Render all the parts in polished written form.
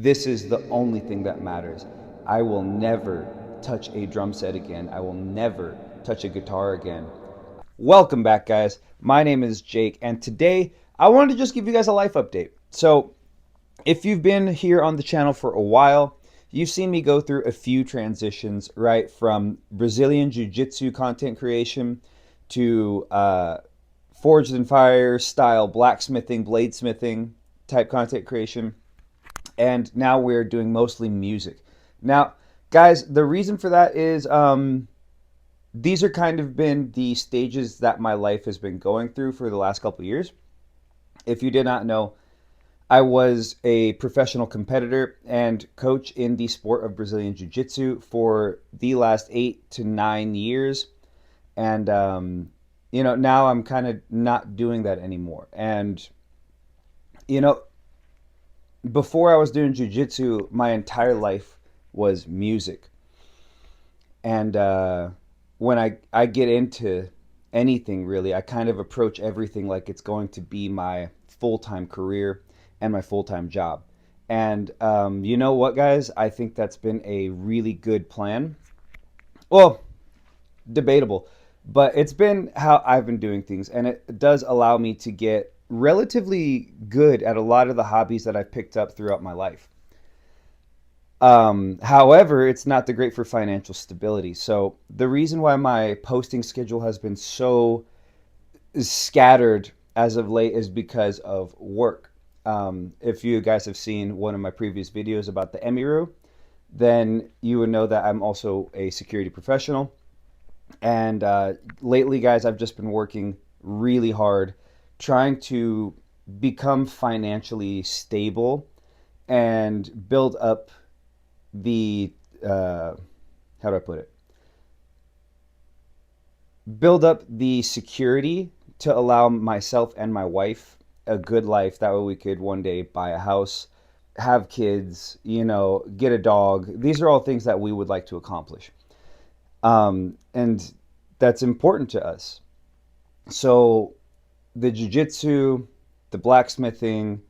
This is the only thing that matters. I will never touch a drum set again. I will never touch a guitar again. Welcome back, guys. My name is Jake, and today I wanted to just give you guys a life update. So, if you've been here on the channel for a while, you've seen me go through a few transitions, right? From Brazilian Jiu Jitsu content creation to Forged in Fire style blacksmithing, bladesmithing type content creation. And now we're doing mostly music. Now, guys, the reason for that is these are kind of been the stages that my life has been going through for the last couple of years. If you did not know, I was a professional competitor and coach in the sport of Brazilian Jiu Jitsu for the last 8 to 9 years. And, now I'm kind of not doing that anymore. And, you know, before I was doing Jiu Jitsu, my entire life was music. And when I get into anything really, I kind of approach everything like it's going to be my full time career and my full time job. And you know what, guys? I think that's been a really good plan. Well, debatable, but it's been how I've been doing things, and it does allow me to get relatively good at a lot of the hobbies that I've picked up throughout my life. However, it's not the great for financial stability. So the reason why my posting schedule has been so scattered as of late is because of work. If you guys have seen one of my previous videos about the Emiru, then you would know that I'm also a security professional. And lately, guys, I've just been working really hard trying to become financially stable and build up the, how do I put it? Build up the security to allow myself and my wife a good life. That way we could one day buy a house, have kids, get a dog. These are all things that we would like to accomplish. And that's important to us. So the jiu-jitsu, the blacksmithing,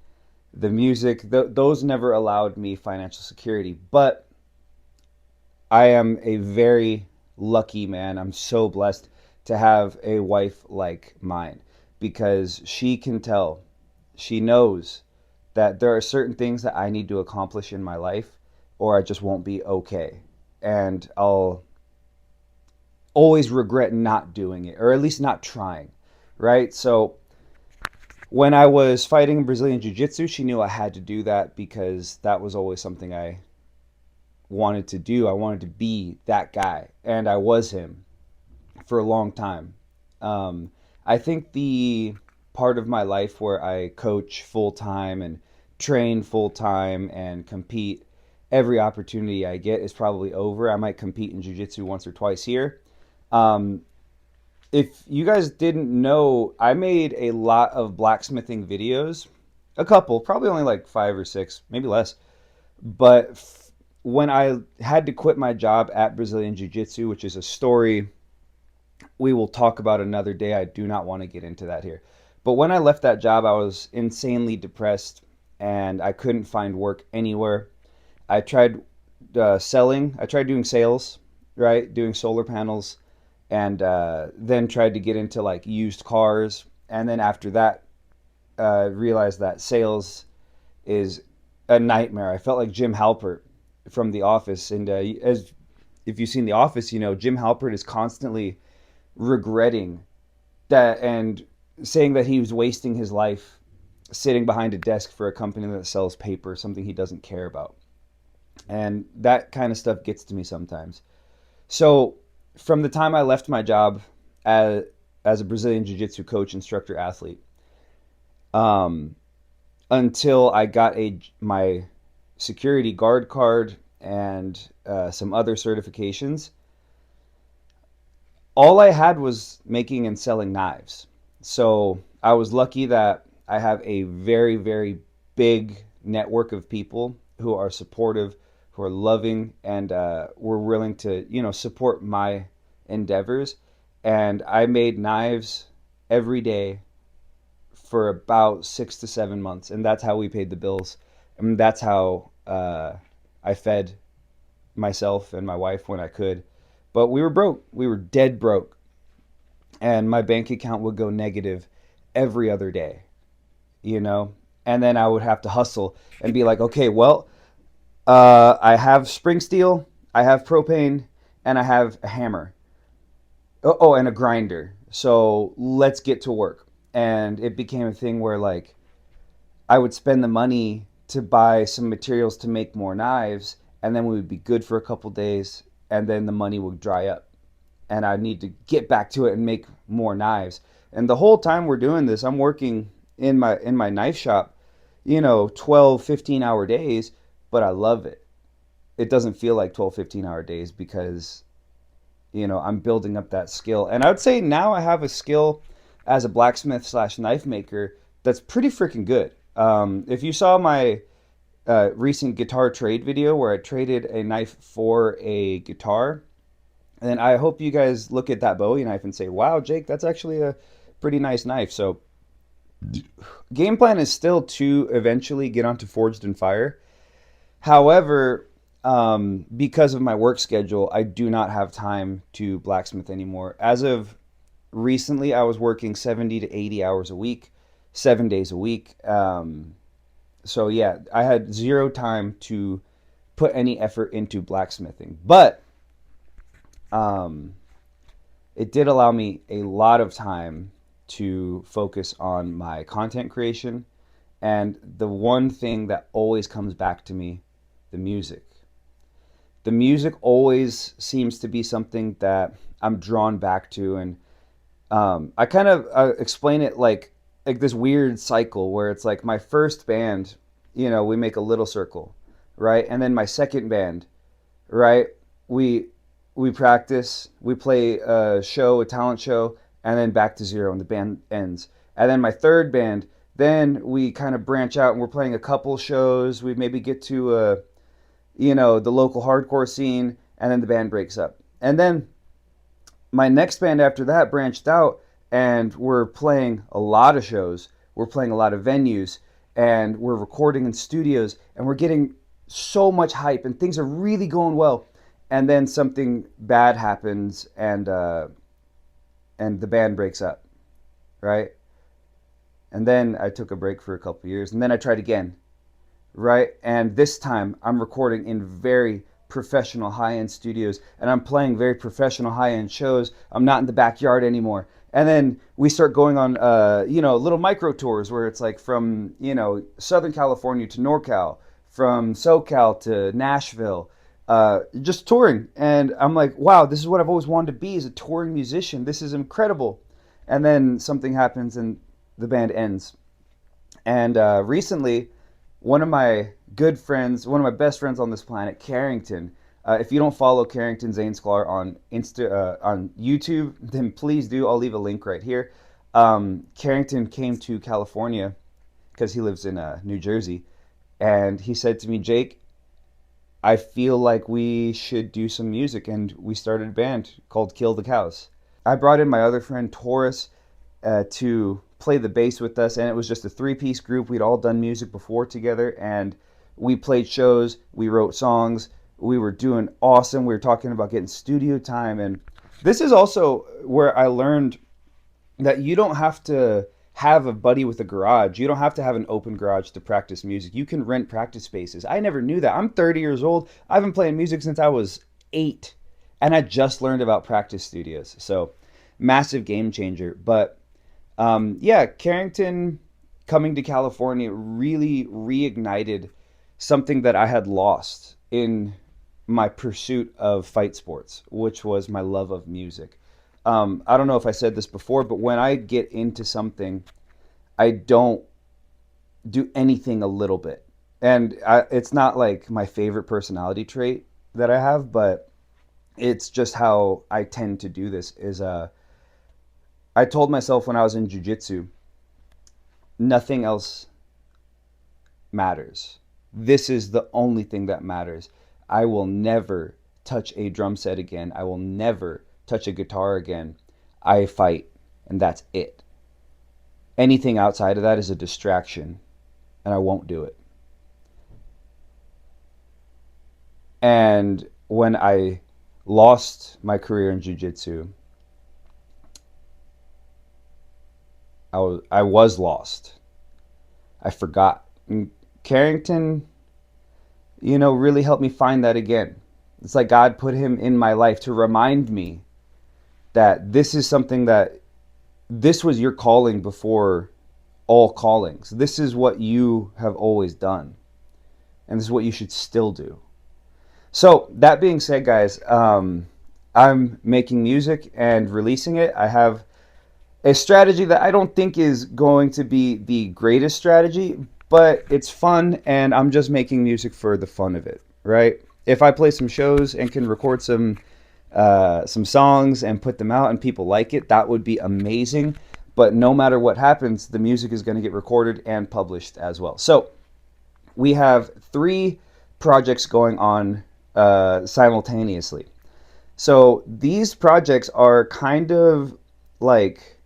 the music, those never allowed me financial security. But I am a very lucky man. I'm so blessed to have a wife like mine because she can tell, she knows that there are certain things that I need to accomplish in my life or I just won't be okay. And I'll always regret not doing it, or at least not trying, right? So when I was fighting Brazilian Jiu Jitsu, she knew I had to do that because that was always something I wanted to do. I wanted to be that guy, and I was him for a long time. I think the part of my life where I coach full time and train full time and compete every opportunity I get is probably over. I might compete in Jiu Jitsu once or twice here. Um, if you guys didn't know, I made a lot of blacksmithing videos. A couple, probably only like 5 or 6, maybe less. But when I had to quit my job at Brazilian Jiu Jitsu, which is a story we will talk about another day, I do not want to get into that here. But when I left that job, I was insanely depressed and I couldn't find work anywhere. I tried selling, I tried doing sales, right? Doing solar panels, and then tried to get into like used cars. And then after that, realized that sales is a nightmare. I felt like Jim Halpert from The Office. And as if you've seen The Office, Jim Halpert is constantly regretting that and saying that he was wasting his life sitting behind a desk for a company that sells paper, something he doesn't care about. And that kind of stuff gets to me sometimes. So from the time I left my job as a Brazilian Jiu Jitsu coach, instructor, athlete, um, until I got my security guard card and some other certifications, all I had was making and selling knives. So I was lucky that I have a very, very big network of people who are supportive, who are loving, and were willing to, support my endeavors. And I made knives every day for about 6 to 7 months, and that's how we paid the bills. And that's how I fed myself and my wife when I could, but we were broke. We were dead broke, and my bank account would go negative every other day, you know. And then I would have to hustle and be like, okay, well, I have spring steel, I have propane, and I have a hammer. Oh, and a grinder. So let's get to work. And it became a thing where like I would spend the money to buy some materials to make more knives, and then we would be good for a couple days, and then the money would dry up, and I need to get back to it and make more knives. And the whole time we're doing this, I'm working in my knife shop, 12, 15-hour days, but I love it. It doesn't feel like 12, 15-hour days because I'm building up that skill. And I would say now I have a skill as a blacksmith slash knife maker that's pretty freaking good. If you saw my recent guitar trade video where I traded a knife for a guitar, and I hope you guys look at that Bowie knife and say, wow, Jake, that's actually a pretty nice knife. So game plan is still to eventually get onto Forged in Fire. However, because of my work schedule, I do not have time to blacksmith anymore. As of recently, I was working 70 to 80 hours a week, 7 days a week. So yeah, I had zero time to put any effort into blacksmithing. But um, it did allow me a lot of time to focus on my content creation. And the one thing that always comes back to me, the music. The music always seems to be something that I'm drawn back to. And I kind of explain it like this weird cycle where it's like my first band, we make a little circle, right? And then my second band, right? We we practice, we play a show, a talent show, and then back to zero, and the band ends. And then my third band, then we kind of branch out and we're playing a couple shows. We maybe get to the local hardcore scene, and then the band breaks up. And then my next band after that branched out, and we're playing a lot of shows. We're playing a lot of venues, and we're recording in studios, and we're getting so much hype, and things are really going well. And then something bad happens, and the band breaks up, right? And then I took a break for a couple years, and then I tried again, right? And this time I'm recording in very professional high-end studios, and I'm playing very professional high-end shows. I'm not in the backyard anymore. And then we start going on little micro tours where it's like from Southern California to NorCal, from SoCal to Nashville, just touring. And I'm like, wow, this is what I've always wanted to be, as a touring musician. This is incredible. And then something happens and the band ends. And recently, one of my good friends, one of my best friends on this planet, Carrington. If you don't follow Carrington Zane's-Sklar on YouTube, then please do. I'll leave a link right here. Carrington came to California because he lives in New Jersey, and he said to me, Jake, I feel like we should do some music, and we started a band called Kill the Cows. I brought in my other friend Taurus to play the bass with us, and it was just a three-piece group. We'd all done music before together, and we played shows, we wrote songs, we were doing awesome. We were talking about getting studio time, and this is also where I learned that you don't have to have a buddy with a garage. You don't have to have an open garage to practice music. You can rent practice spaces. I never knew that. I'm 30 years old. I've been playing music since I was 8, and I just learned about practice studios. So massive game changer. But yeah, Carrington coming to California really reignited something that I had lost in my pursuit of fight sports, which was my love of music. I don't know if I said this before, but when I get into something, I don't do anything a little bit. And it's not like my favorite personality trait that I have, but it's just how I tend to do this. I told myself when I was in jiu-jitsu, nothing else matters. This is the only thing that matters. I will never touch a drum set again. I will never touch a guitar again. I fight, and that's it. Anything outside of that is a distraction, and I won't do it. And when I lost my career in jiu-jitsu, I was lost. I forgot. And Carrington, really helped me find that again. It's like God put him in my life to remind me that this is something that this was your calling before all callings. This is what you have always done, and this is what you should still do. So that being said, guys, I'm making music and releasing it. I have a strategy that I don't think is going to be the greatest strategy, but it's fun, and I'm just making music for the fun of it, right? If I play some shows and can record some songs and put them out and people like it, that would be amazing. But no matter what happens, the music is going to get recorded and published as well. So we have 3 projects going on simultaneously. So these projects are kind of like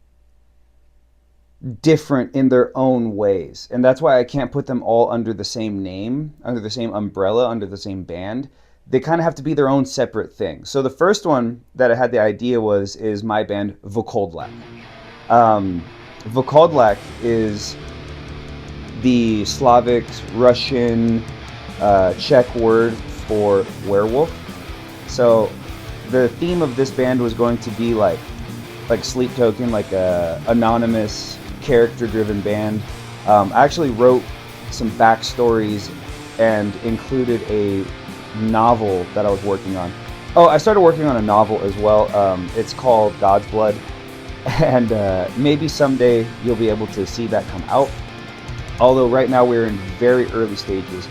different in their own ways, and that's why I can't put them all under the same name, under the same umbrella, under the same band. They kind of have to be their own separate thing. So the first one that I had the idea is my band thnak. Thnak is the Slavic, Russian, Czech word for werewolf. So the theme of this band was going to be like Sleep Token, like a anonymous, character-driven band. I actually wrote some backstories and included a novel that I was working on. Oh, I started working on a novel as well. It's called God's Blood, and maybe someday you'll be able to see that come out. Although right now we're in very early stages.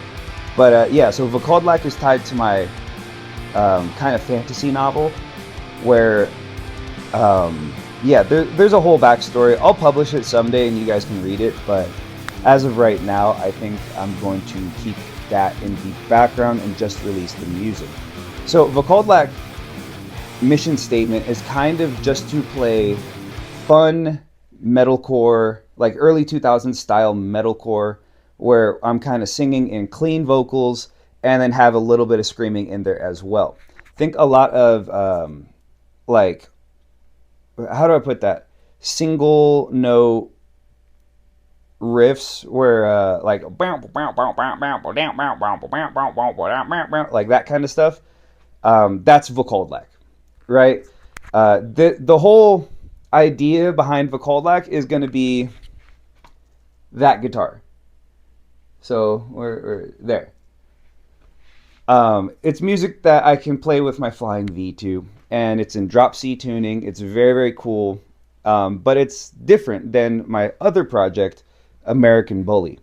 But yeah, so thnak is tied to my kind of fantasy novel, where yeah, there's a whole backstory. I'll publish it someday and you guys can read it, but as of right now, I think I'm going to keep that in the background and just release the music. So thnak mission statement is kind of just to play fun metalcore, like early 2000s style metalcore, where I'm kind of singing in clean vocals and then have a little bit of screaming in there as well. Think a lot of like, how do I put that? Single note riffs where like that kind of stuff. That's thnak, right? The whole idea behind thnak is going to be that guitar. So we're there. It's music that I can play with my Flying V2, and it's in drop C tuning. It's very, very cool, but it's different than my other project, American Bully.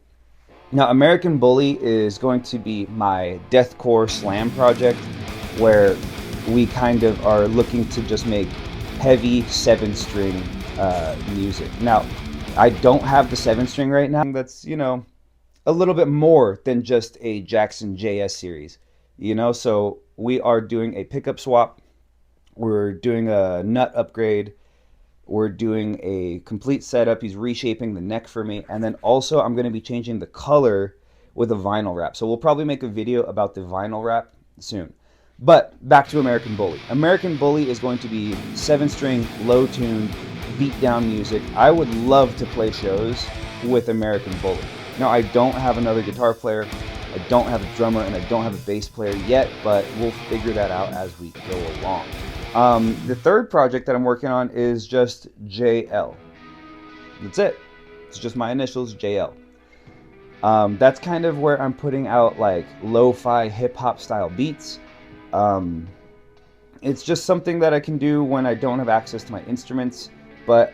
Now, American Bully is going to be my deathcore slam project, where we kind of are looking to just make heavy 7-string music. Now, I don't have the 7-string right now. That's, a little bit more than just a Jackson JS series, so we are doing a pickup swap, we're doing a nut upgrade, we're doing a complete setup. He's reshaping the neck for me, and then also I'm going to be changing the color with a vinyl wrap. So we'll probably make a video about the vinyl wrap soon. But back to American Bully. American Bully is going to be 7-string, low-tuned, beat-down music. I would love to play shows with American Bully. Now, I don't have another guitar player, I don't have a drummer, and I don't have a bass player yet, but we'll figure that out as we go along. The third project that I'm working on is just JL. That's it. It's just my initials, JL. That's kind of where I'm putting out like lo-fi hip-hop style beats. It's just something that I can do when I don't have access to my instruments, but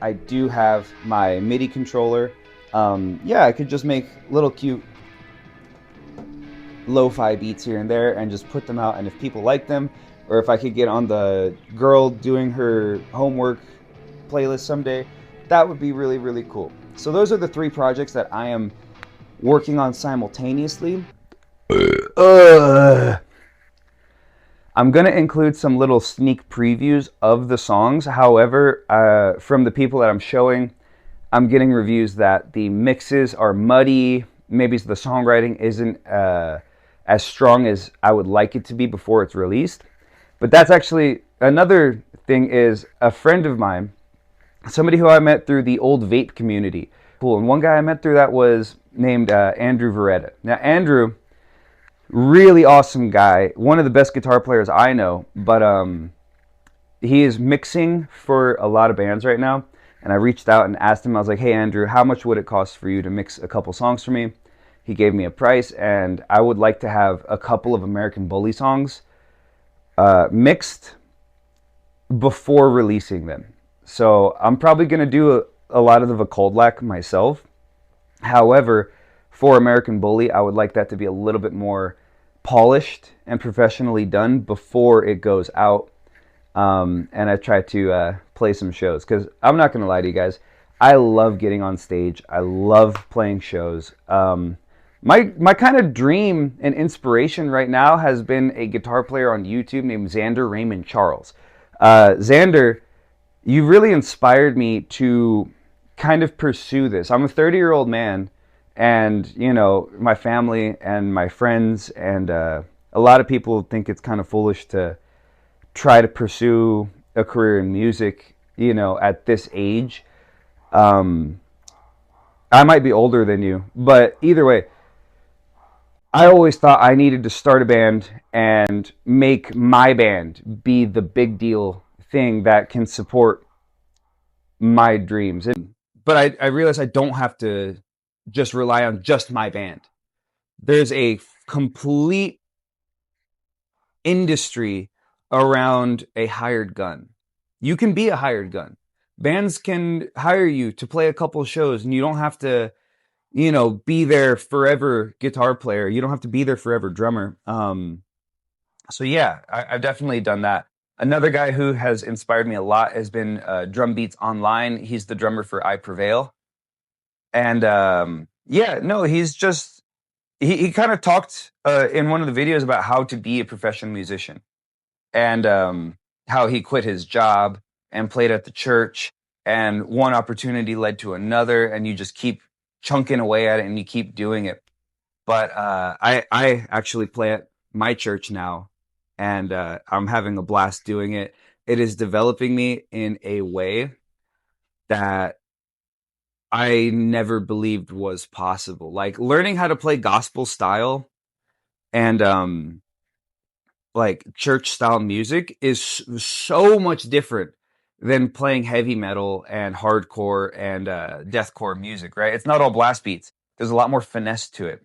I do have my MIDI controller. Yeah, I could just make little cute lo-fi beats here and there and just put them out, and if people like them, or if I could get on the girl doing her homework playlist someday, that would be really, really cool. So those are the 3 projects that I am working on simultaneously. I'm going to include some little sneak previews of the songs. However, from the people that I'm showing, I'm getting reviews that the mixes are muddy. Maybe the songwriting isn't as strong as I would like it to be before it's released. But that's actually another thing is a friend of mine, somebody who I met through the old vape community. Cool. And one guy I met through that was named Andrew Veretta. Now, Andrew, really awesome guy, one of the best guitar players I know, but he is mixing for a lot of bands right now. And I reached out and asked him, I was like, hey, Andrew, how much would it cost for you to mix a couple songs for me? He gave me a price, and I would like to have a couple of American Bully songs mixed before releasing them. So I'm probably going to do a lot of the cold lac myself. However, for American Bully, I would like that to be a little bit more polished and professionally done before it goes out. And I try to play some shows because I'm not going to lie to you guys. I love getting on stage. I love playing shows. My kind of dream and inspiration right now has been a guitar player on YouTube named Xander Raymond Charles. Xander, you really inspired me to kind of pursue this. I'm a 30-year-old man, and you know my family and my friends and a lot of people think it's kind of foolish to try to pursue a career in music, you know, at this age. Um, I might be older than you, but either way, I always thought I needed to start a band and make my band be the big deal thing that can support my dreams. But I realize I don't have to just rely on just my band. There's a complete industry around a hired gun. You can be a hired gun. Bands can hire you to play a couple shows, and you don't have to, you know, be there forever guitar player. You don't have to be there forever drummer. So yeah, I've definitely done that. Another guy who has inspired me a lot has been Drum Beats Online. He's the drummer for I Prevail. And yeah, no, he's just, he kind of talked in one of the videos about how to be a professional musician and how he quit his job and played at the church, and one opportunity led to another, and you just keep chunking away at it and you keep doing it. But I actually play at my church now, and I'm having a blast doing it. It is developing me in a way that I never believed was possible. Like learning how to play gospel style and like church style music is so much different than playing heavy metal and hardcore and deathcore music, right? It's not all blast beats. There's a lot more finesse to it.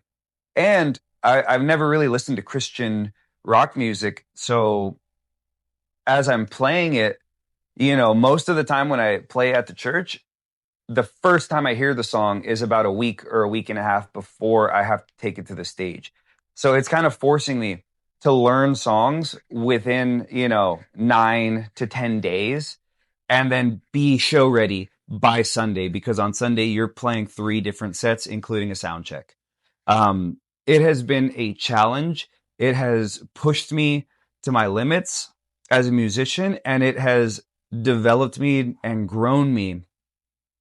And I've never really listened to Christian rock music. So as I'm playing it, you know, most of the time when I play at the church, the first time I hear the song is about a week or a week and a half before I have to take it to the stage. So it's kind of forcing me to learn songs within, you know, 9 to 10 days and then be show ready by Sunday, because on Sunday you're playing 3 different sets, including a sound check. It has been a challenge. It has pushed me to my limits as a musician, and it has developed me and grown me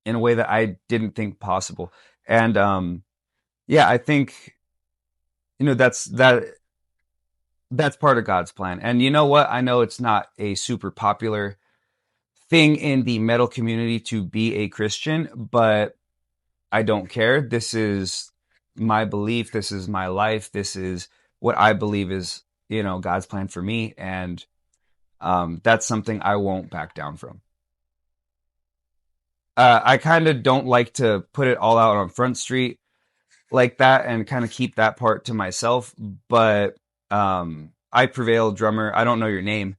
in a way that I didn't think possible. And yeah, I think you know that's part of God's plan. And you know what? I know it's not a super popular thing in the metal community to be a Christian, but I don't care. This is my belief. This is my life. This is what I believe is, you know, God's plan for me, and that's something I won't back down from. I kind of don't like to put it all out on Front Street like that and kind of keep that part to myself. But I Prevail drummer, I don't know your name,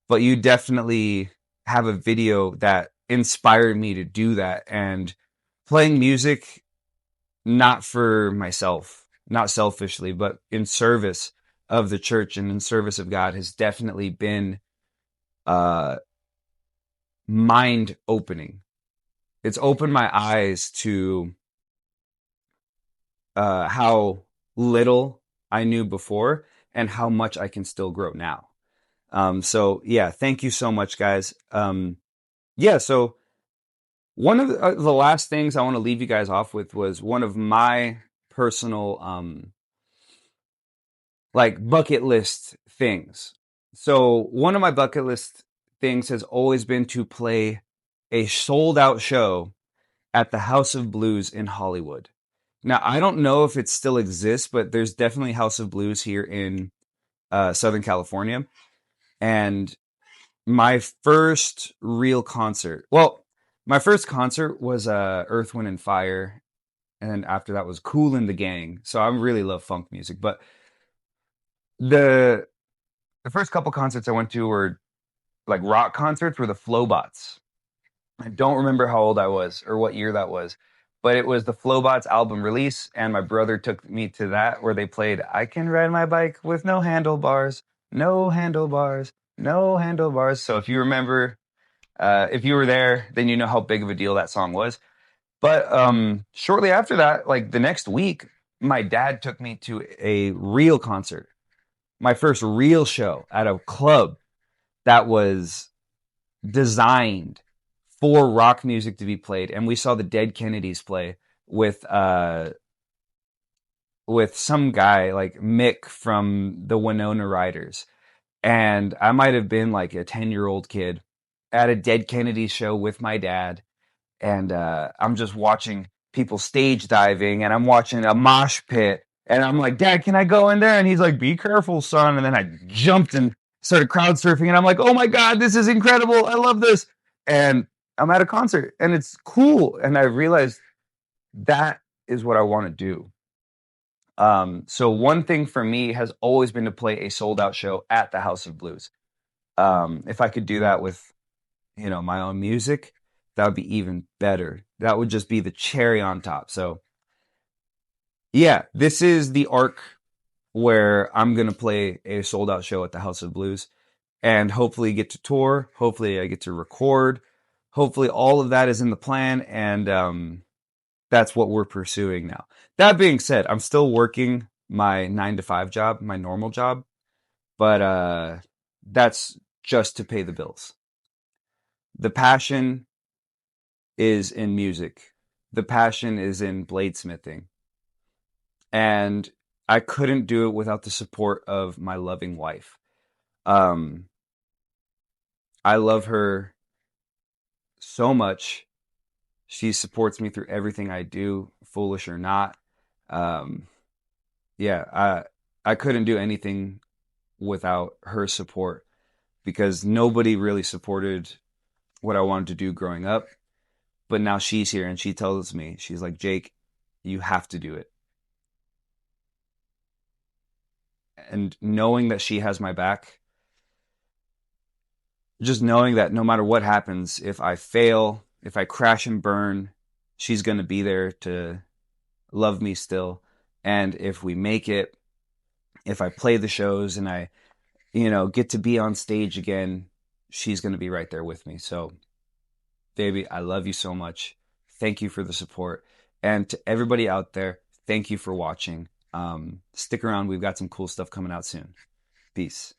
but you definitely have a video that inspired me to do that. And playing music, not for myself, not selfishly, but in service of the church and in service of God, has definitely been uh, mind opening. It's opened my eyes to how little I knew before and how much I can still grow now. So yeah, thank you so much, guys. Yeah, so one of the last things I want to leave you guys off with was one of my personal like bucket list things. So one of my bucket list things has always been to play a sold out show at the House of Blues in Hollywood. Now, I don't know if it still exists, but there's definitely House of Blues here in Southern California. And my first real concert, well, my first concert was Earth, Wind, and Fire. And then after that was Cool and the Gang. So I really love funk music. But the the first couple concerts I went to were like rock concerts were the Flowbots. I don't remember how old I was or what year that was, but it was the Flowbots album release, and my brother took me to that where they played "I Can Ride My Bike with No Handlebars, No Handlebars, No Handlebars." So if you were there, then you know how big of a deal that song was. But shortly after that, like the next week, my dad took me to a real concert, my first real show at a club that was designed for rock music to be played, and we saw the Dead Kennedys play with some guy like Mick from the Winona Riders, and I might have been like a 10-year-old kid at a Dead Kennedys show with my dad, and I'm just watching people stage diving, and I'm watching a mosh pit, and I'm like, Dad, can I go in there? And he's like, be careful, son. And then I jumped and started crowd surfing, and I'm like, oh my God, this is incredible. I love this. And I'm at a concert, and it's cool. And I realized that is what I want to do. So one thing for me has always been to play a sold out show at the House of Blues. If I could do that with my own music, that would be even better. That would just be the cherry on top. So, yeah, this is the arc where I'm going to play a sold out show at the House of Blues and hopefully get to tour. Hopefully, I get to record. Hopefully, all of that is in the plan. And that's what we're pursuing now. That being said, I'm still working my 9 to 5 job, my normal job, but that's just to pay the bills. The passion is in music. The passion is in bladesmithing. And I couldn't do it without the support of my loving wife. Um, I love her so much. She supports me through everything I do, foolish or not. Um, yeah, I couldn't do anything without her support because nobody really supported what I wanted to do growing up. But now she's here and she tells me, she's like, Jake, you have to do it. And knowing that she has my back, just knowing that no matter what happens, if I fail, if I crash and burn, she's going to be there to love me still. And if we make it, if I play the shows and I, get to be on stage again, she's going to be right there with me. So, baby, I love you so much. Thank you for the support. And to everybody out there, thank you for watching. Stick around. We've got some cool stuff coming out soon. Peace.